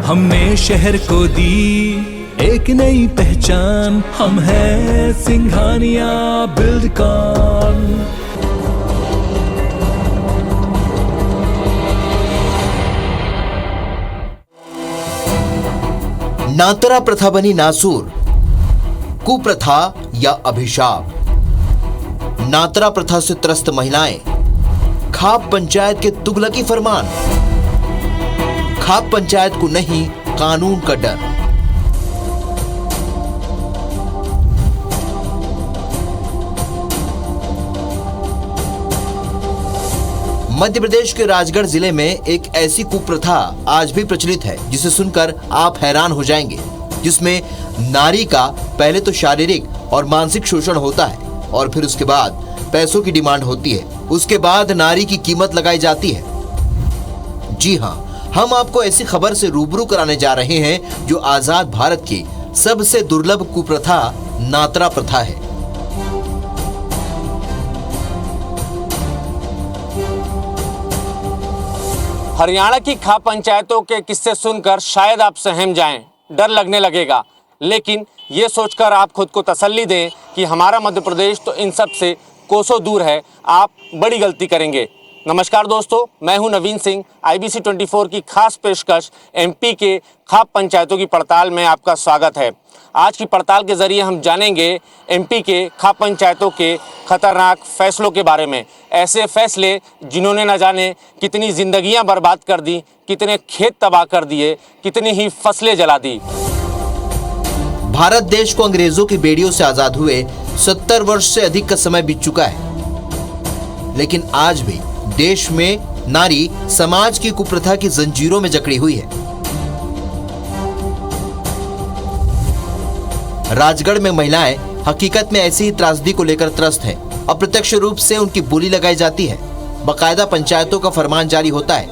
हमने शहर को दी एक नई पहचान, हम हैं सिंघानिया बिल्डकॉन। नातरा प्रथा बनी नासूर, कुप्रथा या अभिशाप। नातरा प्रथा से त्रस्त महिलाएं, खाप पंचायत के तुगलकी फरमान। खाप पंचायत को नहीं, कानून का डर। मध्य प्रदेश के राजगढ़ जिले में एक ऐसी कुप्रथा आज भी प्रचलित है जिसे सुनकर आप हैरान हो जाएंगे, जिसमें नारी का पहले तो शारीरिक और मानसिक शोषण होता है और फिर उसके बाद पैसों की डिमांड होती है। उसके बाद नारी की कीमत लगाई जाती है। जी हाँ, हम आपको ऐसी खबर से रूबरू कराने जा रहे हैं जो आजाद भारत की सबसे दुर्लभ कुप्रथा नातरा प्रथा है। हरियाणा की खाप पंचायतों के किस्से सुनकर शायद आप सहम जाएं, डर लगने लगेगा, लेकिन ये सोचकर आप खुद को तसल्ली दें कि हमारा मध्य प्रदेश तो इन सब से कोसों दूर है, आप बड़ी गलती करेंगे। नमस्कार दोस्तों, मैं हूं नवीन सिंह। IBC 24 की खास पेशकश MP के खाप पंचायतों की पड़ताल में आपका स्वागत है। आज की पड़ताल के जरिए हम जानेंगे MP के खाप पंचायतों के खतरनाक फैसलों के बारे में। ऐसे फैसले जिन्होंने न जाने कितनी जिंदगियां बर्बाद कर दी, कितने खेत तबाह कर दिए, कितनी ही फसलें जला दी। भारत देश को अंग्रेजों की बेड़ियों से आजाद हुए 70 वर्ष से अधिक का समय बीत चुका है, लेकिन आज भी देश में नारी समाज की कुप्रथा की जंजीरों में जकड़ी हुई है। राजगढ़ में महिलाएं हकीकत में ऐसी ही त्रासदी को लेकर त्रस्त हैं। अप्रत्यक्ष रूप से उनकी बोली लगाई जाती है। बाकायदा पंचायतों का फरमान जारी होता है।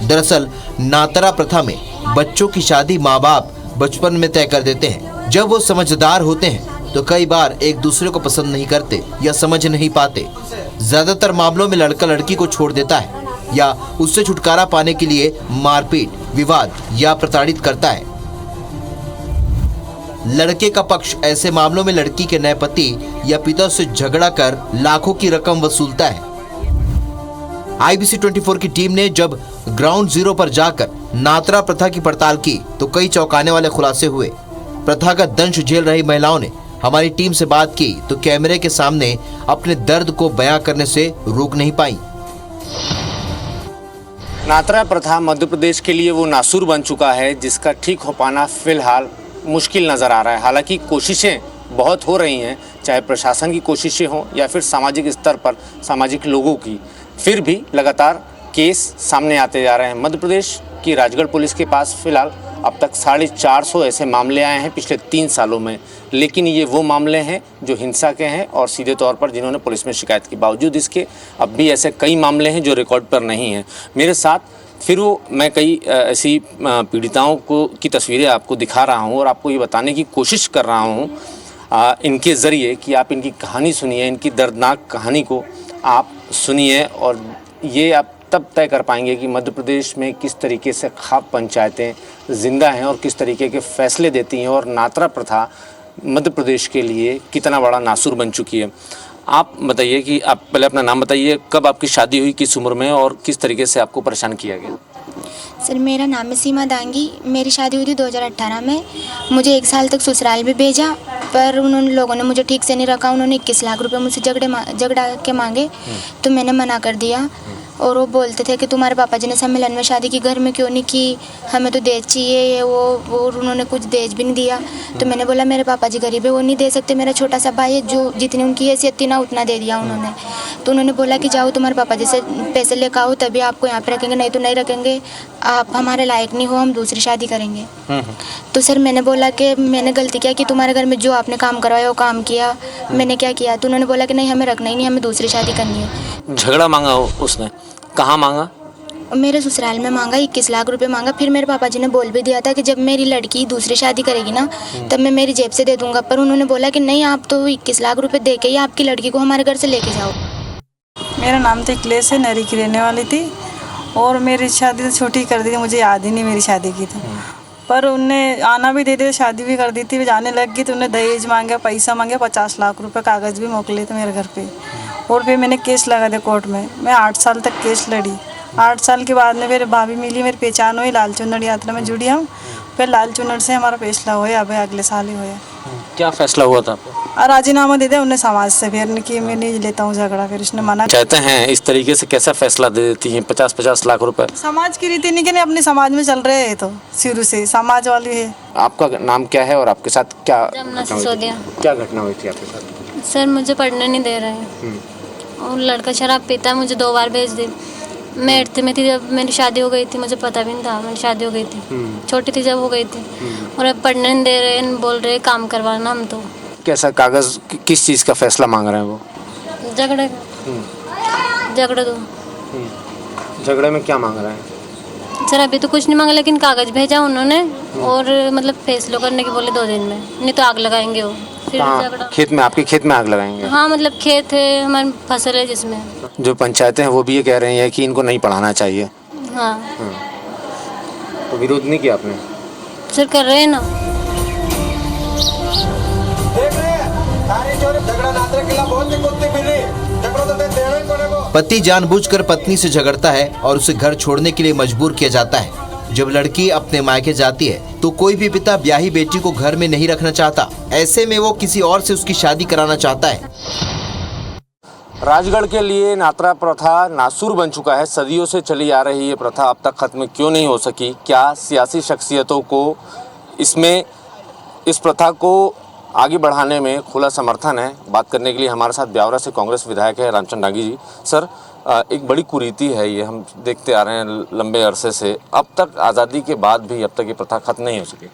दरअसल नातरा प्रथा में बच्चों की शादी माँ बाप बचपन में तय कर देते हैं। जब वो समझदार होते हैं तो कई बार एक दूसरे को पसंद नहीं करते या समझ नहीं पाते। ज्यादातर मामलों में लड़का लड़की को छोड़ देता है या उससे छुटकारा पाने के लिए मारपीट, विवाद या प्रताड़ित करता है। लड़के का पक्ष ऐसे मामलों में लड़की के नए पति या पिता से झगड़ा कर लाखों की रकम वसूलता है। IBC 24 की टीम ने जब ग्राउंड जीरो पर जाकर नातरा प्रथा की पड़ताल की तो कई चौंकाने वाले खुलासे हुए। प्रथा का दंश झेल रही महिलाओं ने हमारी टीम से बात की तो कैमरे के सामने अपने दर्द को बयां करने से रोक नहीं पाई। नातरा प्रथा मध्य प्रदेश के लिए वो नासूर बन चुका है जिसका ठीक हो पाना फिलहाल मुश्किल नज़र आ रहा है। हालांकि कोशिशें बहुत हो रही हैं, चाहे प्रशासन की कोशिशें हों या फिर सामाजिक स्तर पर सामाजिक लोगों की, फिर भी लगातार केस सामने आते जा रहे हैं। मध्य प्रदेश की राजगढ़ पुलिस के पास फिलहाल अब तक 450 ऐसे मामले आए हैं पिछले 3 सालों में, लेकिन ये वो मामले हैं जो हिंसा के हैं और सीधे तौर पर जिन्होंने पुलिस में शिकायत की। बावजूद इसके अब भी ऐसे कई मामले हैं जो रिकॉर्ड पर नहीं हैं। मेरे साथ फिर मैं कई ऐसी पीड़िताओं की तस्वीरें आपको दिखा रहा हूँ और आपको ये बताने की कोशिश कर रहा हूँ इनके ज़रिए कि आप इनकी कहानी सुनिए, इनकी दर्दनाक कहानी को आप सुनिए और ये आप तब तय कर पाएंगे कि मध्य प्रदेश में किस तरीके से खाप पंचायतें जिंदा हैं और किस तरीके के फैसले देती हैं और नातरा प्रथा मध्य प्रदेश के लिए कितना बड़ा नासूर बन चुकी है। आप बताइए कि आप पहले अपना नाम बताइए, कब आपकी शादी हुई, किस उम्र में और किस तरीके से आपको परेशान किया गया? सर, मेरा नाम है सीमा दांगी। मेरी शादी हुई थी 2018 में। मुझे 1 साल तक ससुराल भी भेजा, पर उन्होंने लोगों ने मुझे ठीक से नहीं रखा। उन्होंने 21 लाख रुपए मुझसे झगड़ा के मांगे तो मैंने मना कर दिया और वो बोलते थे कि तुम्हारे पापा जी ने सम्मेलन में शादी की, घर में क्यों नहीं की, हमें तो दहेज चाहिए, ये वो उन्होंने कुछ दहेज भी नहीं दिया। तो मैंने बोला मेरे पापा जी गरीब है, वो नहीं दे सकते, मेरा छोटा सा भाई है, जो जितनी उनकी हैसियत थी ना उतना दे दिया उन्होंने। तो उन्होंने बोला कि जाओ तुम्हारे पापा जी से पैसे लेकर आओ तभी आपको यहाँ पे रखेंगे, नहीं तो नहीं रखेंगे, आप हमारे लायक नहीं हो, हम दूसरी शादी करेंगे। तो सर मैंने बोला कि मैंने गलती किया कि तुम्हारे घर में जो आपने काम करवाया वो काम किया, मैंने क्या किया? तो उन्होंने बोला कि नहीं हमें रखना ही नहीं, हमें दूसरी शादी करनी है। झगड़ा मांगा उसने, कहाँ मांगा? मेरे ससुराल में मांगा, 21 लाख रुपए मांगा। फिर मेरे पापा जी ने बोल भी दिया था कि जब मेरी लड़की दूसरी शादी करेगी ना तब मैं मेरी जेब से दे दूंगा, पर उन्होंने बोला कि नहीं आप तो 21 लाख रुपए दे के ही आपकी लड़की को हमारे घर से लेके जाओ। मेरा नाम तो अखिलेश है, नरी की रहने वाली थी और मेरी शादी तो छोटी कर दी थी, मुझे याद ही नहीं मेरी शादी की थी। पर उनने आना भी दे दिया, शादी भी कर दी थी। जाने लग गई तो उन्हें दहेज मांगा, पैसा मांगे, 50 लाख रुपए, कागज़ भी मोकले थे मेरे घर पे। और फिर मैंने केस लगा दिया कोर्ट में। मैं 8 साल तक केस लड़ी। 8 साल के बाद में मेरे भाभी मिली, मेरी पहचान हुई, लाल चुनर यात्रा में जुड़ी हम। फिर लाल चुनर से हमारा फैसला हुआ, अब अगले साल ही हुआ। क्या फैसला हुआ था आपको? और राजीनामा दे दिया उन्हें समाज से, फिर कि मैं नहीं लेता हूँ झगड़ा। फिर उसने मना। चाहते हैं इस तरीके से कैसा फैसला दे देती हैं 50-50 लाख रुपए? समाज की रीति नहीं, कि नहीं अपने समाज में चल रहे हैं, तो शुरू से समाज वाली है। आपका नाम क्या है और आपके साथ क्या जमुना सिसोदिया। क्या घटना हुई थी आपके साथ? सर मुझे पढ़ने नहीं दे रहे हैं और लड़का शराब पीता है, मुझे 2 बार भेज दी। मैं 8th में थी जब मेरी शादी हो गई थी, मुझे पता भी नहीं था मेरी शादी हो गई थी, छोटी थी जब हो गई थी। और अब पढ़ने नहीं दे रहे हैं, बोल रहे काम करवाना। हम तो कैसा कागज, किस चीज़ का फैसला मांग रहे हैं वो? झगड़े झगड़े दो। झगड़े में क्या मांग रहे हैं? सर अभी तो कुछ नहीं मांगा, लेकिन कागज भेजा उन्होंने और मतलब फैसला करने के बोले 2 दिन में, नहीं तो आग लगाएंगे वो। फिर झगड़ा खेत में, आपके खेत में आग लगाएंगे? हाँ, मतलब खेत है, हमारी फसल है जिसमें। जो पंचायतें हैं वो भी ये कह रही हैं कि इनको नहीं पढ़ाना चाहिए। हाँ तो विरोध नहीं किया आपने? सर कर रहे हैं ना। पति जानबूझकर पत्नी से झगड़ता है और उसे घर छोड़ने के लिए मजबूर किया जाता है। जब लड़की अपने मायके जाती है तो कोई भी पिता ब्याही बेटी को घर में नहीं रखना चाहता। ऐसे में वो किसी और से उसकी शादी कराना चाहता है। राजगढ़ के लिए नात्रा प्रथा नासूर बन चुका है। सदियों से चली आ रही ये प्रथा अब तक खत्म क्यों नहीं हो सकी? क्या सियासी शख्सियतों को इसमें इस प्रथा को आगे बढ़ाने में खुला समर्थन है? बात करने के लिए हमारे साथ ब्यावरा से कांग्रेस विधायक है रामचंद्र डांगी जी। सर, एक बड़ी कुरीति है ये, हम देखते आ रहे हैं लंबे अरसे से, अब तक आज़ादी के बाद भी अब तक ये प्रथा खत्म नहीं हो सकी।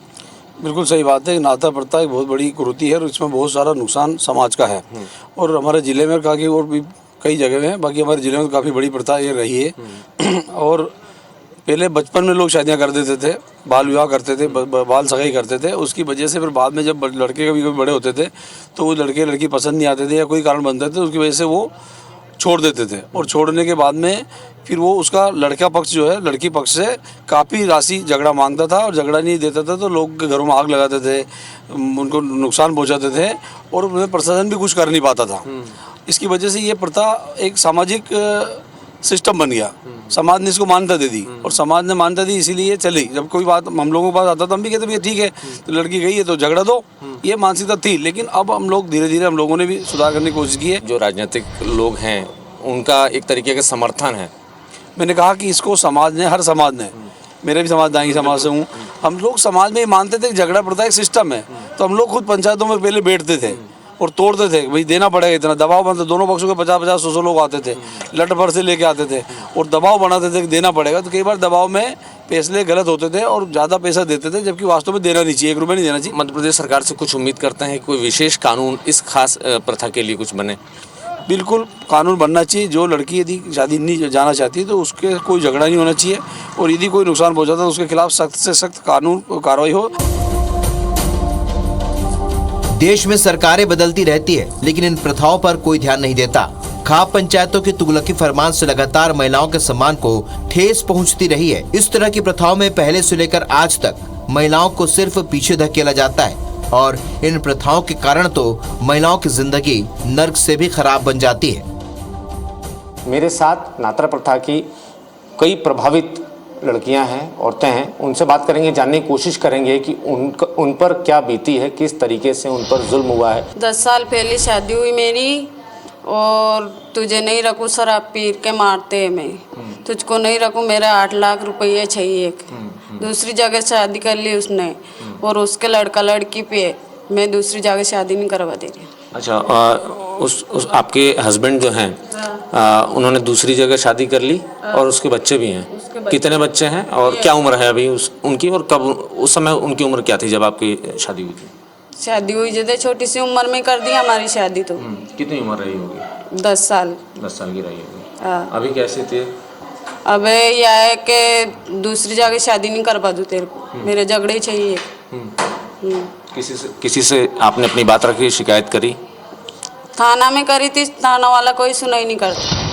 बिल्कुल सही बात है। नाता प्रथा एक बहुत बड़ी कुरीति है और इसमें बहुत सारा नुकसान समाज का है। और हमारे ज़िले में काफ़ी और भी कई जगह में, बाकी हमारे ज़िले में काफ़ी बड़ी प्रथा ये रही है। और पहले बचपन में लोग शादियां कर देते थे, बाल विवाह करते थे, बाल सगाई करते थे। उसकी वजह से फिर बाद में जब लड़के कभी बड़े होते थे तो वो लड़के लड़की पसंद नहीं आते थे या कोई कारण बनते थे, उसकी वजह से वो छोड़ देते थे। और छोड़ने के बाद में फिर वो उसका लड़का पक्ष जो है लड़की पक्ष से काफ़ी राशि झगड़ा मांगता था और झगड़ा नहीं देता था तो लोग के घरों में आग लगाते थे, उनको नुकसान पहुंचाते थे और उन्हें प्रशासन भी कुछ कर नहीं पाता था। इसकी वजह से ये प्रथा एक सामाजिक सिस्टम बन गया। समाज ने इसको मान्यता दे दी और समाज ने मान्यता दी इसीलिए चली। जब कोई बात हम लोगों के पास आता तो हम भी कहते भैया ठीक है, तो लड़की गई है तो झगड़ा दो, ये मानसिकता थी। लेकिन अब हम लोग धीरे धीरे हम लोगों ने भी सुधार करने की कोशिश की है। जो राजनीतिक लोग हैं उनका एक तरीके का समर्थन है। मैंने कहा कि इसको समाज ने, हर समाज ने, मेरे भी समाज दांगी समाज से हूँ, हम लोग समाज में मानते थे कि झगड़ा प्रथा एक सिस्टम है। तो हम लोग खुद पंचायतों में पहले बैठते थे और तोड़ते थे, भाई देना पड़ेगा इतना, दबाव बनता, दोनों पक्षों के 50-50, 100 लोग आते थे, लट भर से लेके आते थे और दबाव बनाते थे कि देना पड़ेगा। तो कई बार दबाव में फैसले गलत होते थे और ज़्यादा पैसा देते थे, जबकि वास्तव में देना नहीं चाहिए, 1 रुपये नहीं देना चाहिए। मध्य प्रदेश सरकार से कुछ उम्मीद करते हैं कि कोई विशेष कानून इस खास प्रथा के लिए कुछ बने? बिल्कुल कानून बनना चाहिए। जो लड़की यदि शादी नहीं जाना चाहती तो उसके कोई झगड़ा नहीं होना चाहिए और यदि कोई नुकसान पहुँचाता तो उसके खिलाफ सख्त से सख्त कानून कार्रवाई हो। देश में सरकारें बदलती रहती है लेकिन इन प्रथाओं पर कोई ध्यान नहीं देता। खाप पंचायतों के तुगलकी फरमान से लगातार महिलाओं के सम्मान को ठेस पहुंचती रही है। इस तरह की प्रथाओं में पहले से लेकर आज तक महिलाओं को सिर्फ पीछे धकेला जाता है और इन प्रथाओं के कारण तो महिलाओं की जिंदगी नर्क से भी खराब बन जाती है। मेरे साथ नात्रा प्रथा की कई प्रभावित लड़कियां हैं, औरतें हैं, उनसे बात करेंगे, जानने की कोशिश करेंगे कि उन पर क्या बीती है, किस तरीके से उन पर जुल्म हुआ है। 10 साल पहले शादी हुई मेरी और तुझे नहीं रखूँ शराब पी के मारते हैं, मैं तुझको नहीं रखूँ, मेरा 8 लाख रुपये चाहिए। दूसरी जगह शादी कर ली उसने और उसके लड़का लड़की पे मैं दूसरी जगह शादी नहीं करवा दे रही। अच्छा, उस आपके हस्बैंड जो हैं उन्होंने दूसरी जगह शादी कर ली और उसके बच्चे भी हैं। कितने बच्चे हैं और क्या उम्र है अभी उनकी, और कब, उस समय उनकी उम्र क्या थी जब आपकी शादी हुई थी? शादी हुई जैसे छोटी सी उम्र में कर दी हमारी शादी। तो कितनी उम्र रही होगी? 10 साल। 10 साल की रही होगी। हाँ। अभी कैसे थे? अब यह है कि दूसरी जगह शादी नहीं करवा दूँ तेरे को, मेरे झगड़े ही चाहिए। किसी से आपने अपनी बात रखी, शिकायत करी? थाना में करी थी, थाना वाला कोई सुनाई नहीं करता।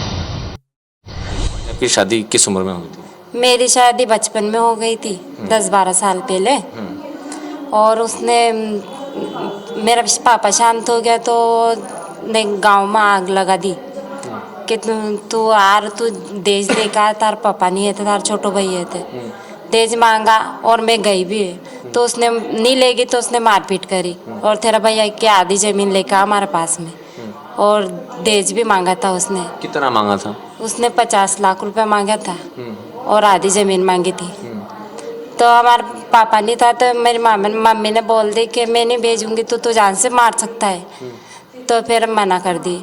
आपकी शादी किस उम्र में हुई थी? मेरी शादी बचपन में हो गई थी, 10-12 साल पहले। और उसने मेरा पापा शांत हो गया तो ने गांव में आग लगा दी कि तू आर तू देश देखा, तार पापा नहीं है थे, तार छोटो भाई है थे। देश मांगा और मैं गई भी है तो उसने नहीं लेगी तो उसने मारपीट करी और तेरा भैया की आधी ज़मीन लेकर हमारे पास में और देश भी मांगा था उसने। कितना मांगा था? उसने 50 लाख रुपए मांगा था और आधी ज़मीन मांगी थी। तो हमारे पापा नहीं था तो मेरी मम्मी ने बोल दी कि मैं नहीं भेजूंगी तो जान से मार सकता है। तो फिर मना कर दी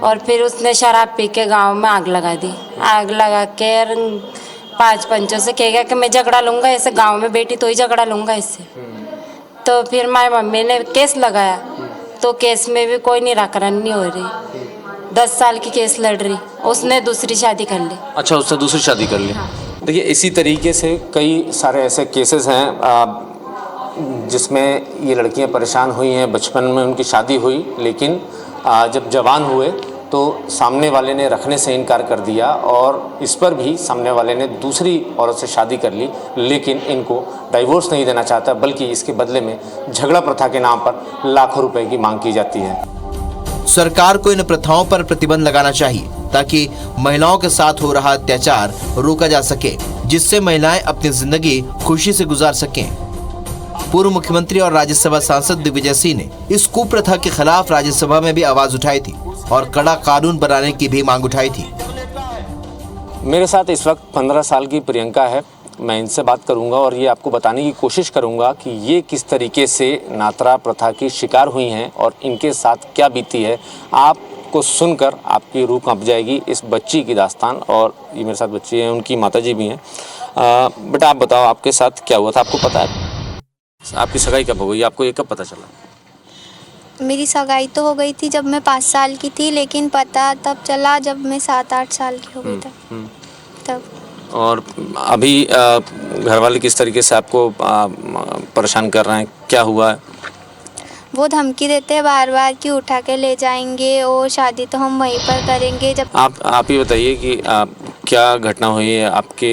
और फिर उसने शराब पी के गाँव में आग लगा दी। आग लगा के 5 पंचों से कहेगा कि मैं झगड़ा लूँगा ऐसे, गांव में बेटी तो ही झगड़ा लूँगा इससे। तो फिर मेरी मम्मी ने केस लगाया तो केस में भी कोई निराकरण नहीं हो रही। 10 साल की केस लड़ रही, उसने दूसरी शादी कर ली। अच्छा, उसने दूसरी शादी कर ली। देखिए, इसी तरीके से कई सारे ऐसे केसेस हैं जिसमें ये लड़कियां परेशान हुई हैं। बचपन में उनकी शादी हुई लेकिन जब जवान हुए तो सामने वाले ने रखने से इनकार कर दिया और इस पर भी सामने वाले ने दूसरी औरत से शादी कर ली, लेकिन इनको डाइवोर्स नहीं देना चाहता बल्कि इसके बदले में झगड़ा प्रथा के नाम पर लाखों रुपए की मांग की जाती है। सरकार को इन प्रथाओं पर प्रतिबंध लगाना चाहिए ताकि महिलाओं के साथ हो रहा अत्याचार रोका जा सके, जिससे महिलाएं अपनी जिंदगी खुशी से गुजार सकें। पूर्व मुख्यमंत्री और राज्यसभा सांसद दिग्विजय सिंह ने इस कुप्रथा के खिलाफ राज्यसभा में भी आवाज उठाई थी और कड़ा कानून बनाने की भी मांग उठाई थी। मेरे साथ इस वक्त 15 साल की प्रियंका है। मैं इनसे बात करूंगा और ये आपको बताने की कोशिश करूंगा कि ये किस तरीके से नात्रा प्रथा की शिकार हुई हैं और इनके साथ क्या बीती है। आपको सुनकर आपकी रूह कांप जाएगी इस बच्ची की दास्तान। और ये मेरे साथ बच्ची है, उनकी माताजी भी हैं। बेटा, आप बताओ आपके साथ क्या हुआ था? आपको पता है आपकी सगाई कब हो गई? आपको ये कब पता चला? मेरी सगाई तो हो गई थी जब मैं 5 साल की थी, लेकिन पता तब चला जब मैं 7-8 साल की हो गई तब। और अभी घर वाले किस तरीके से आपको परेशान कर रहे हैं? क्या हुआ है? वो धमकी देते हैं बार बार कि उठा के ले जाएंगे और शादी तो हम वहीं पर करेंगे। जब आप ही बताइए कि क्या घटना हुई है? आपके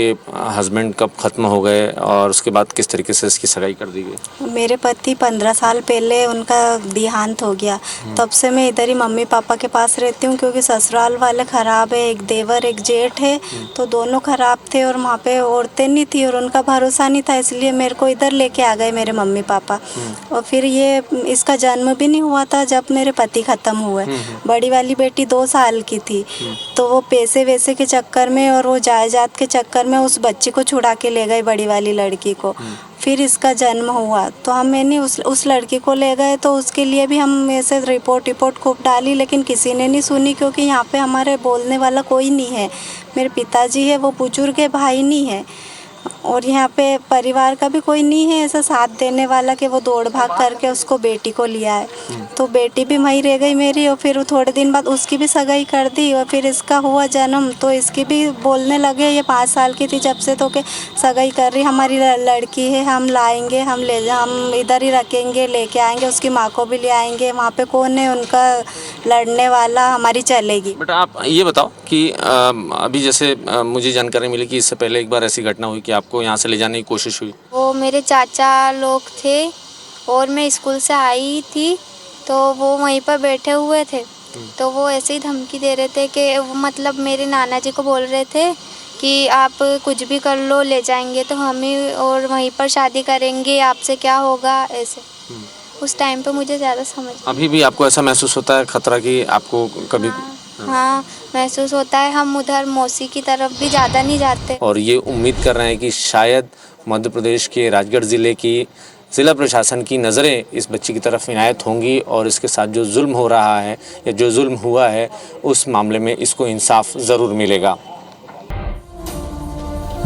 हस्बैंड कब ख़त्म हो गए और उसके बाद किस तरीके से इसकी सगाई कर दी गई? मेरे पति 15 साल पहले उनका देहांत हो गया। तब से मैं इधर ही मम्मी पापा के पास रहती हूँ क्योंकि ससुराल वाले ख़राब है। एक देवर एक जेठ है तो दोनों ख़राब थे और वहाँ पे औरतें नहीं थी और उनका भरोसा नहीं था, इसलिए मेरे को इधर लेके आ गए मेरे मम्मी पापा। और फिर ये इसका जन्म भी नहीं हुआ था जब मेरे पति ख़त्म हुए। बड़ी वाली बेटी 2 साल की थी तो वो पैसे वैसे के चक्कर में और वो जायदाद के चक्कर में उस बच्ची को छुड़ा के ले गए, बड़ी वाली लड़की को। फिर इसका जन्म हुआ तो मैंने उस लड़की को ले गए तो उसके लिए भी हम ऐसे रिपोर्ट खूब डाली लेकिन किसी ने नहीं सुनी क्योंकि यहाँ पे हमारे बोलने वाला कोई नहीं है। मेरे पिताजी है वो बुजुर्ग है, भाई नहीं है और यहाँ पे परिवार का भी कोई नहीं है ऐसा साथ देने वाला कि वो दौड़ भाग करके उसको बेटी को लिया है। तो बेटी भी वहीं रह गई मेरी और फिर थोड़े दिन बाद उसकी भी सगाई कर दी और फिर इसका हुआ जन्म तो इसकी भी बोलने लगे। ये 5 साल की थी जब से तो कि सगाई कर रही, हमारी लड़की है, हम लाएंगे, हम इधर ही रखेंगे, लेके आएंगे, उसकी माँ को भी ले आएंगे, वहाँ पे कौन है उनका लड़ने वाला, हमारी चलेगी। बेटा, आप ये बताओ कि अभी जैसे मुझे जानकारी मिली कि इससे पहले एक बार ऐसी घटना हुई कि आपको यहाँ से ले जाने की कोशिश हुई। वो मेरे चाचा लोग थे और मैं स्कूल से आई थी तो वो वहीं पर बैठे हुए थे तो वो ऐसे ही धमकी दे रहे थे कि वो मतलब मेरे नाना जी को बोल रहे थे कि आप कुछ भी कर लो, ले जाएंगे तो हम ही और वहीं पर शादी करेंगे, आपसे क्या होगा ऐसे। उस टाइम पे मुझे ज़्यादा समझ अभी भी आपको ऐसा महसूस होता है खतरा कि आपको कभी? हाँ महसूस होता है। हम उधर मौसी की तरफ भी ज़्यादा नहीं जाते और ये उम्मीद कर रहे हैं कि शायद मध्य प्रदेश के राजगढ़ ज़िले की ज़िला प्रशासन की नज़रें इस बच्ची की तरफ इनायत होंगी और इसके साथ जो जुल्म हो रहा है या जो जुल्म हुआ है उस मामले में इसको इंसाफ ज़रूर मिलेगा।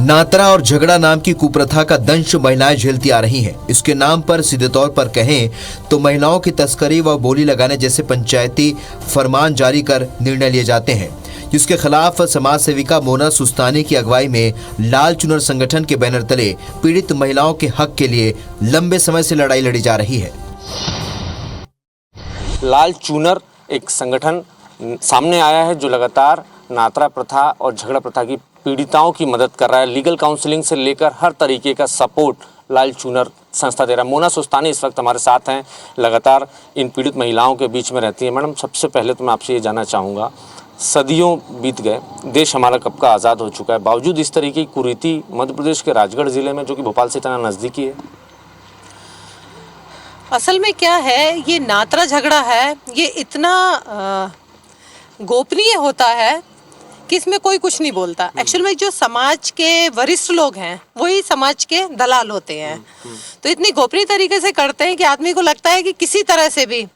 नात्रा और झगड़ा नाम की कुप्रथा का दंश महिलाएं झेलती आ रही हैं। इसके नाम पर सीधे तौर पर कहें तो महिलाओं की तस्करी व बोली लगाने जैसे पंचायती फरमान जारी कर निर्णय लिए जाते हैं, जिसके खिलाफ समाज सेविका मोना सुस्तानी की अगुवाई में लाल चुनर संगठन के बैनर तले पीड़ित महिलाओं के हक के लिए लंबे समय से लड़ाई लड़ी जा रही है। लाल चुनर एक संगठन सामने आया है जो लगातार नात्रा प्रथा और झगड़ा प्रथा की पीड़िताओं की मदद कर रहा है। लीगल काउंसलिंग से लेकर हर तरीके का सपोर्ट लाल चुनर संस्था दे रहा है। मोना सुस्तानी इस वक्त हमारे साथ हैं, लगातार इन पीड़ित महिलाओं के बीच में रहती है। मैडम, सबसे पहले तो मैं आपसे ये जानना चाहूँगा, सदियों बीत गए, देश हमारा कब का आज़ाद हो चुका है, बावजूद इस तरीके की कुरीति मध्य प्रदेश के राजगढ़ ज़िले में, जो कि भोपाल से इतना नज़दीकी है? असल में क्या है, ये नात्रा झगड़ा है, ये इतना गोपनीय होता है कि इसमें कोई कुछ नहीं बोलता। एक्चुअल में जो समाज के वरिष्ठ लोग हैं वही समाज के दलाल होते हैं, तो इतनी गोपनीय तरीके से करते हैं कि आदमी को लगता है कि किसी तरह से भी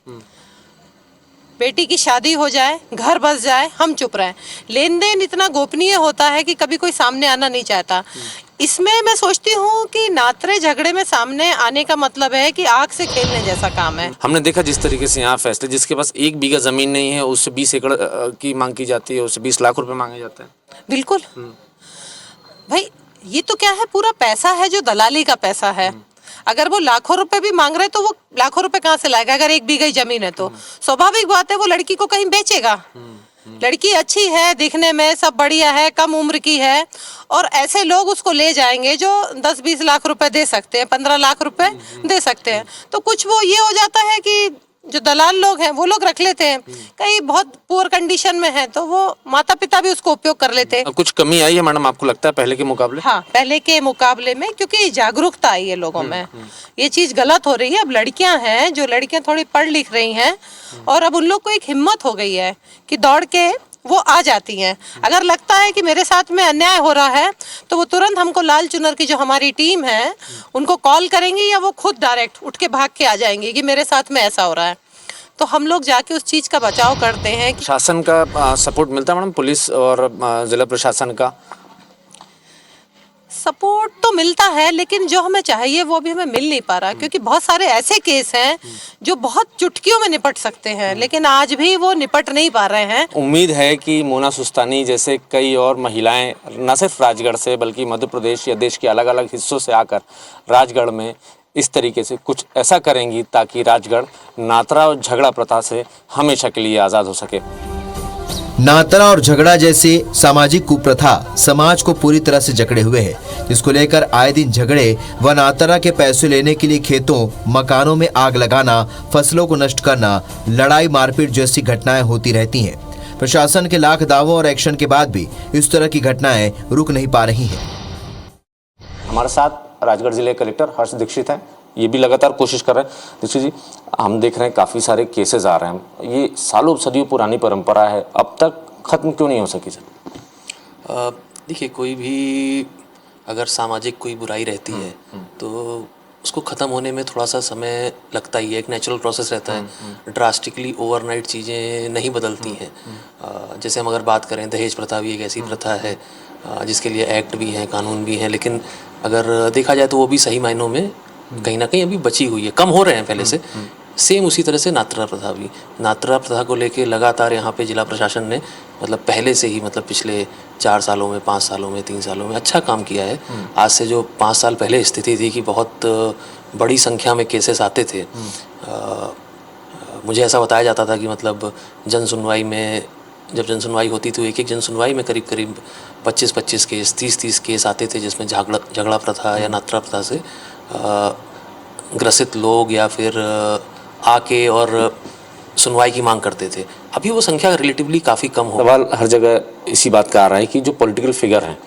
बेटी की शादी हो जाए, घर बस जाए, हम चुप रहें। लेन देन इतना गोपनीय होता है कि कभी कोई सामने आना नहीं चाहता। इसमें मैं सोचती हूँ कि नात्रे झगड़े में सामने आने का मतलब है कि आग से खेलने जैसा काम है। हमने देखा जिस तरीके से यहाँ फैसले, जिसके पास 1 बीघा जमीन नहीं है उससे 20 एकड़ की मांग की जाती है, उससे 20 लाख रुपए मांगे जाते हैं। बिल्कुल भाई, ये तो क्या है, पूरा पैसा है जो दलाली का पैसा है। अगर वो लाखों रुपए भी मांग रहे हैं तो वो लाखों रुपए कहाँ से लाएगा? अगर 1 बीघा ही जमीन है तो स्वाभाविक बात है वो लड़की को कहीं बेचेगा। लड़की अच्छी है, दिखने में सब बढ़िया है, कम उम्र की है, और ऐसे लोग उसको ले जाएंगे जो 10-20 लाख रुपए दे सकते हैं, 15 लाख रुपए दे सकते हैं। तो कुछ वो ये हो जाता है कि जो दलाल लोग हैं वो लोग रख लेते हैं। कहीं बहुत पुअर कंडीशन में है तो वो माता पिता भी उसको उपयोग कर लेते हैं। कुछ कमी आई है मैडम, आपको लगता है पहले के मुकाबले? हाँ, पहले के मुकाबले में, क्योंकि जागरूकता आई है लोगों में। ये चीज गलत हो रही है। अब लड़कियां हैं, जो लड़कियां थोड़ी पढ़ लिख रही हैं, और अब उन लोग को एक हिम्मत हो गई है कि दौड़ के वो आ जाती हैं। अगर लगता है कि मेरे साथ में अन्याय हो रहा है तो वो तुरंत हमको लाल चुनर की जो हमारी टीम है उनको कॉल करेंगी, या वो खुद डायरेक्ट उठ के भाग के आ जाएंगी कि मेरे साथ में ऐसा हो रहा है। तो हम लोग जाके उस चीज का बचाव करते हैं। शासन का सपोर्ट मिलता है मैडम, पुलिस और जिला प्रशासन का? सपोर्ट तो मिलता है, लेकिन जो हमें चाहिए वो अभी हमें मिल नहीं पा रहा, क्योंकि बहुत सारे ऐसे केस हैं जो बहुत चुटकियों में निपट सकते हैं, लेकिन आज भी वो निपट नहीं पा रहे हैं। उम्मीद है कि मोना सुस्तानी जैसे कई और महिलाएं न सिर्फ राजगढ़ से बल्कि मध्य प्रदेश या देश के अलग अलग हिस्सों से आकर राजगढ़ में इस तरीके से कुछ ऐसा करेंगी ताकि राजगढ़ नात्रा और झगड़ा प्रथा से हमेशा के लिए आज़ाद हो सके। नातरा और झगड़ा जैसी सामाजिक कुप्रथा समाज को पूरी तरह से जकड़े हुए है, जिसको लेकर आए दिन झगड़े व नातरा के पैसे लेने के लिए खेतों, मकानों में आग लगाना, फसलों को नष्ट करना, लड़ाई मारपीट जैसी घटनाएं होती रहती हैं। प्रशासन के लाख दावों और एक्शन के बाद भी इस तरह की घटनाएं रुक नहीं पा रही हैं। हमारे साथ राजगढ़ जिले के कलेक्टर हर्ष दीक्षित हैं, ये भी लगातार कोशिश कर रहे हैं। दीक्षित जी, हम देख रहे हैं काफ़ी सारे केसेस आ रहे हैं, ये सालों सदियों पुरानी परंपरा है, अब तक खत्म क्यों नहीं हो सकी सर? देखिए, कोई भी अगर सामाजिक कोई बुराई रहती है तो उसको ख़त्म होने में थोड़ा सा समय लगता ही है, एक नेचुरल प्रोसेस रहता है। ड्रास्टिकली ओवरनाइट चीज़ें नहीं बदलती हैं। जैसे हम अगर बात करें, दहेज प्रथा भी एक ऐसी प्रथा है जिसके लिए एक्ट भी हैं, कानून भी हैं, लेकिन अगर देखा जाए तो वो भी सही मायनों में कहीं ना कहीं अभी बची हुई है, कम हो रहे हैं पहले से। सेम उसी तरह से नात्रा प्रथा भी, नात्रा प्रथा को लेके लगातार यहाँ पे जिला प्रशासन ने मतलब पहले से ही, मतलब पिछले 4 सालों में, 5 सालों में, 3 सालों में अच्छा काम किया है। आज से जो 5 साल पहले स्थिति थी कि बहुत बड़ी संख्या में केसेस आते थे, मुझे ऐसा बताया जाता था कि मतलब जन सुनवाई में, जब जन सुनवाई होती तो एक जन सुनवाई में करीब 25-25 केस, 30-30 केस आते थे, जिसमें झगड़ा प्रथा या नात्रा प्रथा से ग्रसित लोग या फिर आके और सुनवाई की मांग करते थे। अभी वो संख्या रिलेटिवली काफ़ी कम हो। सवाल हर जगह इसी बात का आ रहा है कि जो पॉलिटिकल फिगर हैं,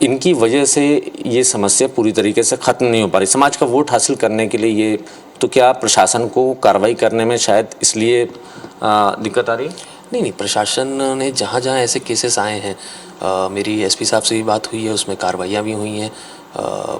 इनकी वजह से ये समस्या पूरी तरीके से ख़त्म नहीं हो पा रही। समाज का वोट हासिल करने के लिए ये, तो क्या प्रशासन को कार्रवाई करने में शायद इसलिए दिक्कत आ रही है? नहीं, प्रशासन ने जहाँ जहाँ ऐसे केसेस आए हैं, मेरी एसपी साहब से भी बात हुई है, उसमें कार्रवाइयाँ भी हुई हैं।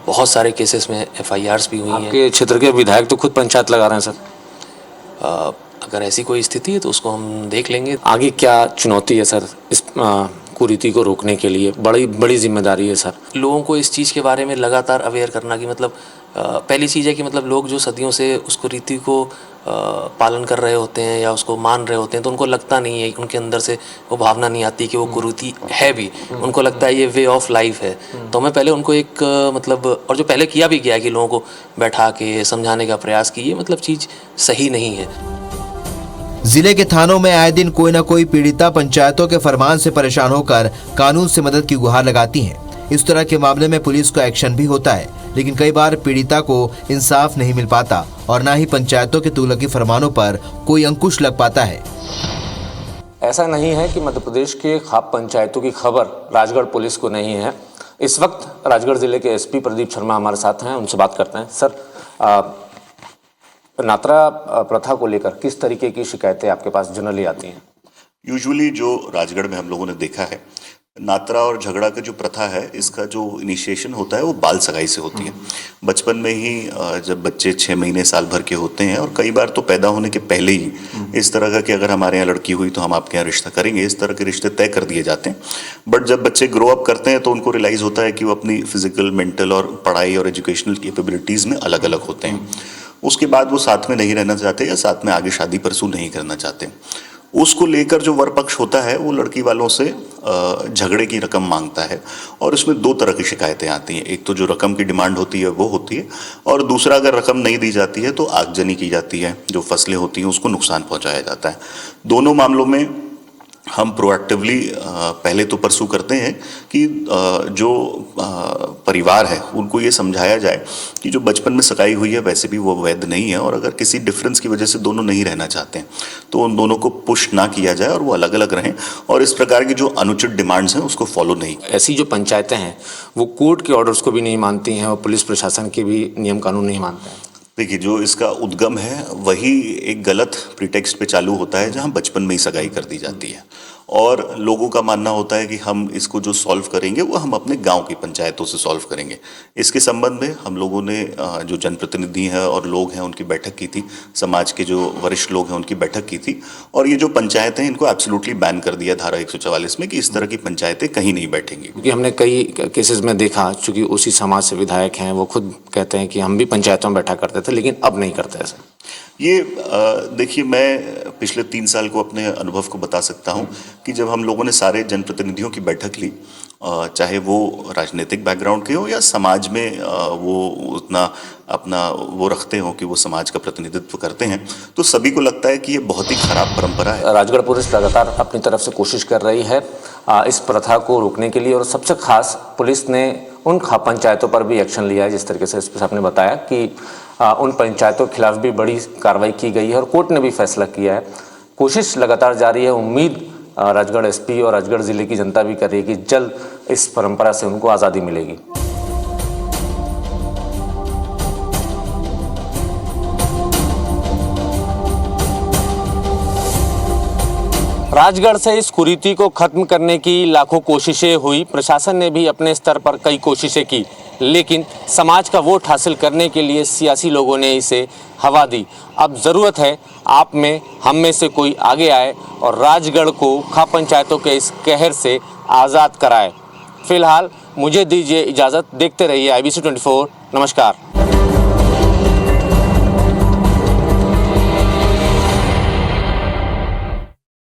बहुत सारे केसेस में FIRs भी हुई हैं। आपके क्षेत्र के विधायक तो खुद पंचायत लगा रहे हैं सर। अगर ऐसी कोई स्थिति है तो उसको हम देख लेंगे। आगे क्या चुनौती है सर इस कुरीति को रोकने के लिए? बड़ी जिम्मेदारी है सर। लोगों को इस चीज़ के बारे में लगातार अवेयर करना कि मतलब पहली चीज़ है कि मतलब लोग जो सदियों से उसको रीति को पालन कर रहे होते हैं या उसको मान रहे होते हैं, तो उनको लगता नहीं है, उनके अंदर से वो भावना नहीं आती कि वो कुरीति है भी। उनको लगता है ये वे ऑफ लाइफ है। तो मैं पहले उनको एक मतलब, और जो पहले किया भी गया है कि लोगों को बैठा के समझाने का प्रयास की ये मतलब चीज़ सही नहीं है। जिले के थानों में आए दिन कोई न कोई पीड़िता पंचायतों के फरमान से परेशान होकर कानून से मदद की गुहार लगाती हैं। इस तरह के मामले में पुलिस का एक्शन भी होता है, लेकिन कई बार पीड़िता को इंसाफ नहीं मिल पाता और न ही पंचायतों के तुगलकी फरमानों पर कोई अंकुश लग पाता है। ऐसा नहीं है कि मध्य प्रदेश के खाप पंचायतों की खबर राजगढ़ पुलिस को नहीं है। इस वक्त राजगढ़ जिले के एसपी प्रदीप शर्मा हमारे साथ हैं, उनसे बात करते हैं। सर, नात्रा प्रथा को लेकर किस तरीके की शिकायतें आपके पास जनरली आती हैं? यूजुअली जो राजगढ़ में हम लोगों ने देखा है, नात्रा और झगड़ा का जो प्रथा है, इसका जो इनिशिएशन होता है वो बाल सगाई से होती है। बचपन में ही जब बच्चे 6 महीने साल भर के होते हैं, और कई बार तो पैदा होने के पहले ही इस तरह का कि अगर हमारे यहाँ लड़की हुई तो हम आपके यहाँ रिश्ता करेंगे, इस तरह के रिश्ते तय कर दिए जाते हैं। बट जब बच्चे ग्रो अप करते हैं तो उनको रियलाइज़ होता है कि वो अपनी फिजिकल, मेंटल और पढ़ाई और एजुकेशनल कैपेबिलिटीज़ में अलग अलग होते हैं। उसके बाद वो साथ में नहीं रहना चाहते या साथ में आगे शादी परसू नहीं करना चाहते। उसको लेकर जो वर पक्ष होता है वो लड़की वालों से झगड़े की रकम मांगता है, और उसमें 2 तरह की शिकायतें आती हैं। एक तो जो रकम की डिमांड होती है वो होती है, और दूसरा अगर रकम नहीं दी जाती है तो आगजनी की जाती है, जो फसलें होती हैं उसको नुकसान पहुंचाया जाता है। दोनों मामलों में हम प्रोएक्टिवली पहले तो परसू करते हैं कि जो परिवार है उनको ये समझाया जाए कि जो बचपन में सगाई हुई है वैसे भी वो वैध नहीं है, और अगर किसी डिफरेंस की वजह से दोनों नहीं रहना चाहते हैं तो उन दोनों को पुश ना किया जाए और वो अलग अलग रहें, और इस प्रकार की जो अनुचित डिमांड्स हैं उसको फॉलो नहीं। ऐसी जो पंचायतें हैं वो कोर्ट के ऑर्डर्स को भी नहीं मानती हैं और पुलिस प्रशासन के भी नियम कानून नहीं मानते हैं। देखिए, जो इसका उद्गम है वही एक गलत प्रीटेक्स्ट पे चालू होता है, जहां बचपन में ही सगाई कर दी जाती है, और लोगों का मानना होता है कि हम इसको जो सॉल्व करेंगे वो हम अपने गांव की पंचायतों से सॉल्व करेंगे। इसके संबंध में हम लोगों ने जो जनप्रतिनिधि हैं और लोग हैं उनकी बैठक की थी, समाज के जो वरिष्ठ लोग हैं उनकी बैठक की थी, और ये जो पंचायतें हैं इनको एब्सोल्युटली बैन कर दिया धारा 144 में कि इस तरह की पंचायतें कहीं नहीं बैठेंगी। क्योंकि हमने कई केसेस में देखा, चूँकि उसी समाज से विधायक हैं, वो खुद कहते हैं कि हम भी पंचायतों में बैठा करते थे लेकिन अब नहीं करते ऐसा। ये देखिए, मैं पिछले 3 साल को अपने अनुभव को बता सकता हूँ कि जब हम लोगों ने सारे जनप्रतिनिधियों की बैठक ली, चाहे वो राजनीतिक बैकग्राउंड के हो या समाज में वो उतना अपना वो रखते हो कि वो समाज का प्रतिनिधित्व करते हैं, तो सभी को लगता है कि ये बहुत ही खराब परंपरा है। राजगढ़ पुलिस लगातार अपनी तरफ से कोशिश कर रही है इस प्रथा को रोकने के लिए, और सबसे खास पुलिस ने उन खाप पंचायतों पर भी एक्शन लिया है, जिस तरीके से एसपी साहब ने बताया कि उन पंचायतों के खिलाफ भी बड़ी कार्रवाई की गई है और कोर्ट ने भी फैसला किया है। कोशिश लगातार जारी है। उम्मीद राजगढ़ एसपी और राजगढ़ जिले की जनता भी कर रही है कि जल्द इस परंपरा से उनको आज़ादी मिलेगी। राजगढ़ से इस कुरीति को खत्म करने की लाखों कोशिशें हुई, प्रशासन ने भी अपने स्तर पर कई कोशिशें की, लेकिन समाज का वोट हासिल करने के लिए सियासी लोगों ने इसे हवा दी। अब ज़रूरत है आप में, हम में से कोई आगे आए और राजगढ़ को खाप पंचायतों के इस कहर से आज़ाद कराए। फिलहाल मुझे दीजिए इजाज़त, देखते रहिए IBC 24। नमस्कार।